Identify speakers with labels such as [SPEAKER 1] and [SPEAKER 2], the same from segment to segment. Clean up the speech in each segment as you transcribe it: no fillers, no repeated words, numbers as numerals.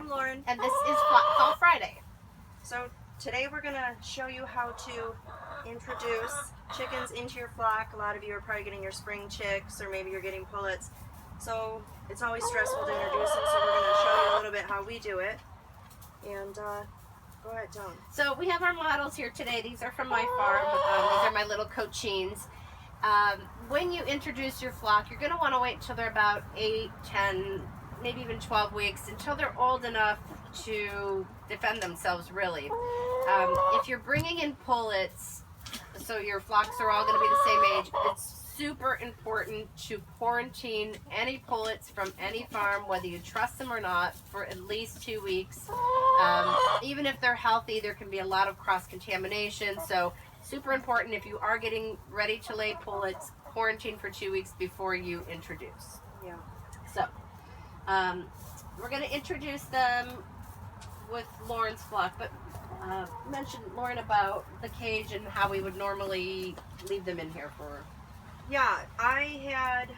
[SPEAKER 1] I'm Lauren.
[SPEAKER 2] And this is Flock Call Friday.
[SPEAKER 1] So today we're going to show you how to introduce chickens into your flock. A lot of you are probably getting your spring chicks, or maybe you're getting pullets. So it's always stressful to introduce them, so we're going to show you a little bit how we do it. And go ahead, Joan.
[SPEAKER 2] So we have our models here today. These are from my farm. These are my little cochines. When you introduce your flock, you're going to want to wait until they're about 8, 10, maybe even 12 weeks, until they're old enough to defend themselves, really. If you're bringing in pullets, so your flocks are all going to be the same age, it's super important to quarantine any pullets from any farm, whether you trust them or not, for at least 2 weeks. Even if they're healthy, there can be a lot of cross-contamination, so super important if you are getting ready to lay pullets, quarantine for 2 weeks before you introduce.
[SPEAKER 1] Yeah.
[SPEAKER 2] So, we're going to introduce them with Lauren's flock, but mention, Lauren, about the cage and how we would normally leave them in here for.
[SPEAKER 1] Yeah, I had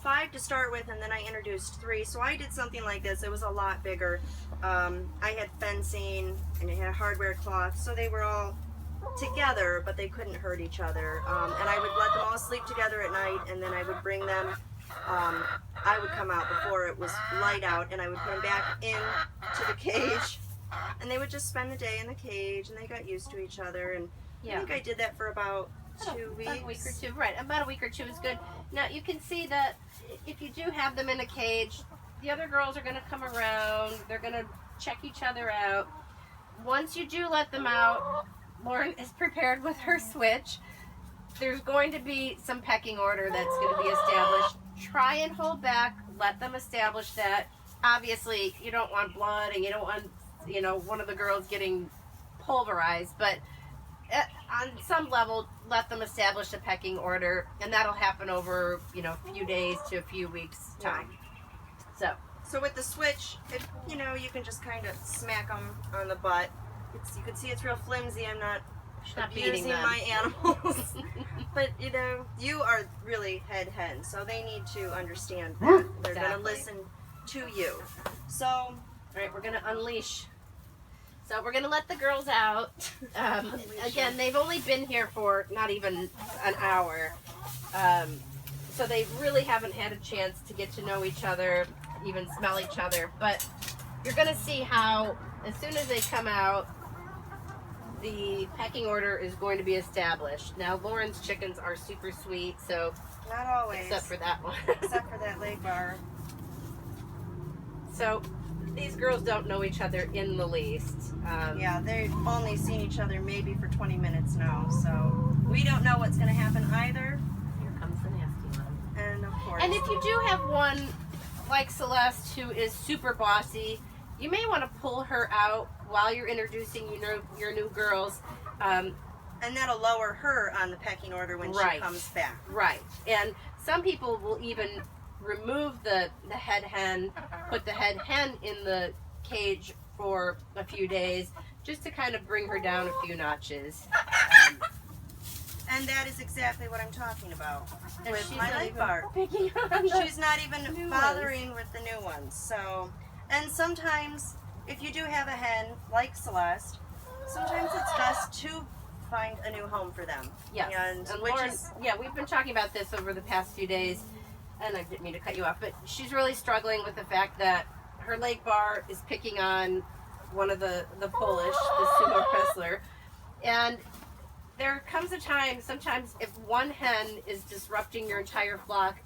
[SPEAKER 1] 5 to start with, and then I introduced 3. So I did something like this. It was a lot bigger. I had fencing, and it had a hardware cloth, so they were all together, but they couldn't hurt each other. And I would let them all sleep together at night, and then I would bring them. I would come out before it was light out, and I would put them back into the cage, and they would just spend the day in the cage, and they got used to each other. And I think I did that for about 2 weeks.
[SPEAKER 2] About a week or two, right? About a week or two is good. Now you can see that if you do have them in a cage, the other girls are going to come around. They're going to check each other out. Once you do let them out, Lauren is prepared with her switch. There's going to be some pecking order that's going to be established. Try and hold back. Let them establish that. Obviously, you don't want blood, and you don't want, one of the girls getting pulverized, but on some level, let them establish a pecking order, and that'll happen over, a few days to a few weeks time.
[SPEAKER 1] So with the switch, you can just kind of smack them on the butt. You can see it's real flimsy. I'm not
[SPEAKER 2] beating them.
[SPEAKER 1] my animals. But, you are really head hen, so they need to understand that. They're going to listen to you. So,
[SPEAKER 2] all right, we're going to unleash. So we're going to let the girls out. Again, they've only been here for not even an hour. So they really haven't had a chance to get to know each other, even smell each other. But you're going to see how, as soon as they come out, the pecking order is going to be established. Now, Lauren's chickens are super sweet, so...
[SPEAKER 1] Not always.
[SPEAKER 2] Except for that one.
[SPEAKER 1] Except for that leg bar.
[SPEAKER 2] So, these girls don't know each other in the least.
[SPEAKER 1] Yeah, they've only seen each other maybe for 20 minutes now, so we don't know what's going to happen either.
[SPEAKER 2] Here comes the nasty one.
[SPEAKER 1] And of course...
[SPEAKER 2] And if you do have one, like Celeste, who is super bossy, you may want to pull her out while you're introducing your new girls.
[SPEAKER 1] And that'll lower her on the pecking order when she comes back.
[SPEAKER 2] Right. And some people will even remove the head hen, put the head hen in the cage for a few days, just to kind of bring her down a few notches.
[SPEAKER 1] And that is exactly what I'm talking about with
[SPEAKER 2] she's
[SPEAKER 1] my leg bar. She's not even bothering with the new ones. So, and sometimes, if you do have a hen like Celeste, sometimes it's best to find a new home for them.
[SPEAKER 2] Yes.
[SPEAKER 1] And
[SPEAKER 2] we've been talking about this over the past few days, and I didn't mean to cut you off, but she's really struggling with the fact that her leg bar is picking on one of the Polish, the Sumo Pressler, and there comes a time, sometimes if one hen is disrupting your entire flock,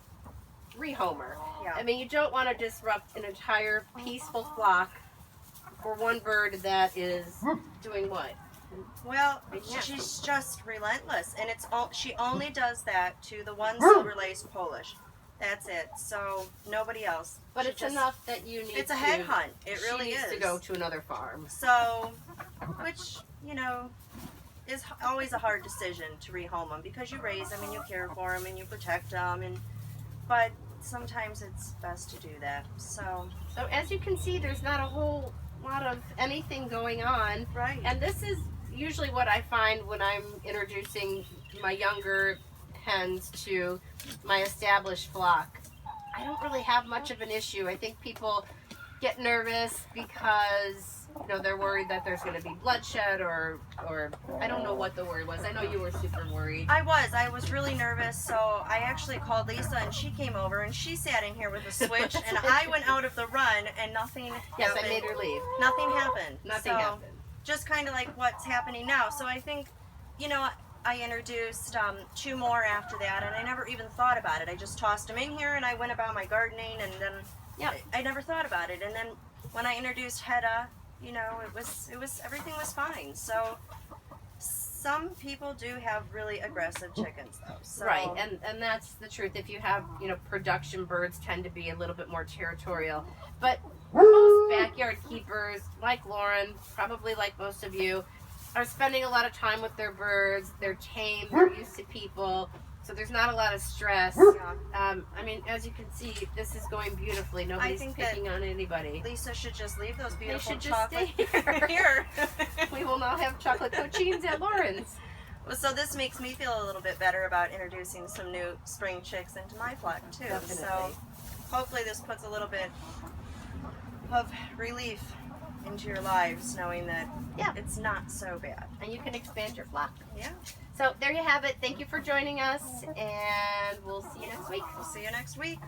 [SPEAKER 2] rehome her.
[SPEAKER 1] Yeah.
[SPEAKER 2] I mean, you don't want to disrupt an entire peaceful flock for one bird that is doing what?
[SPEAKER 1] Well, she's just relentless, and she only does that to the one silver-laced Polish. That's it. So nobody else.
[SPEAKER 2] But it's enough that you need.
[SPEAKER 1] It's a head hunt. It really
[SPEAKER 2] is. To go to another farm.
[SPEAKER 1] So, which is always a hard decision to rehome them, because you raise them and you care for them and you protect them, but sometimes it's best to do that. So
[SPEAKER 2] as you can see, there's not a whole lot of anything going on.
[SPEAKER 1] Right.
[SPEAKER 2] And this is usually what I find when I'm introducing my younger hens to my established flock. I don't really have much of an issue. I think people get nervous because they're worried that there's going to be bloodshed or I don't know what the word was. I know you were super worried.
[SPEAKER 1] I was really nervous, so I actually called Lisa and she came over and she sat in here with a switch and I went out of the run and nothing
[SPEAKER 2] Yes,
[SPEAKER 1] happened.
[SPEAKER 2] I made her leave.
[SPEAKER 1] Nothing happened.
[SPEAKER 2] Nothing
[SPEAKER 1] So,
[SPEAKER 2] happened.
[SPEAKER 1] Just kind of like what's happening now. So I think, I introduced 2 more after that, and I never even thought about it. I just tossed them in here, and I went about my gardening, and then I never thought about it. And then when I introduced Hedda, it was everything was fine. So some people do have really aggressive chickens, though. So.
[SPEAKER 2] Right, and that's the truth. If you have, production birds tend to be a little bit more territorial. But most backyard keepers, like Lauren, probably like most of you, are spending a lot of time with their birds. They're tame, they're used to people, so there's not a lot of stress.
[SPEAKER 1] Yeah.
[SPEAKER 2] I mean, as you can see, this is going beautifully. Nobody's picking on anybody.
[SPEAKER 1] Lisa should just leave those
[SPEAKER 2] They
[SPEAKER 1] beautiful
[SPEAKER 2] should just
[SPEAKER 1] chocolate
[SPEAKER 2] stay
[SPEAKER 1] here.
[SPEAKER 2] We will now have chocolate cochines at Lauren's.
[SPEAKER 1] So this makes me feel a little bit better about introducing some new spring chicks into my flock too.
[SPEAKER 2] Definitely.
[SPEAKER 1] So hopefully this puts a little bit of relief into your lives, knowing that it's not so bad.
[SPEAKER 2] And you can expand your flock.
[SPEAKER 1] Yeah.
[SPEAKER 2] So there you have it. Thank you for joining us, and we'll see you next week.
[SPEAKER 1] We'll see you next week.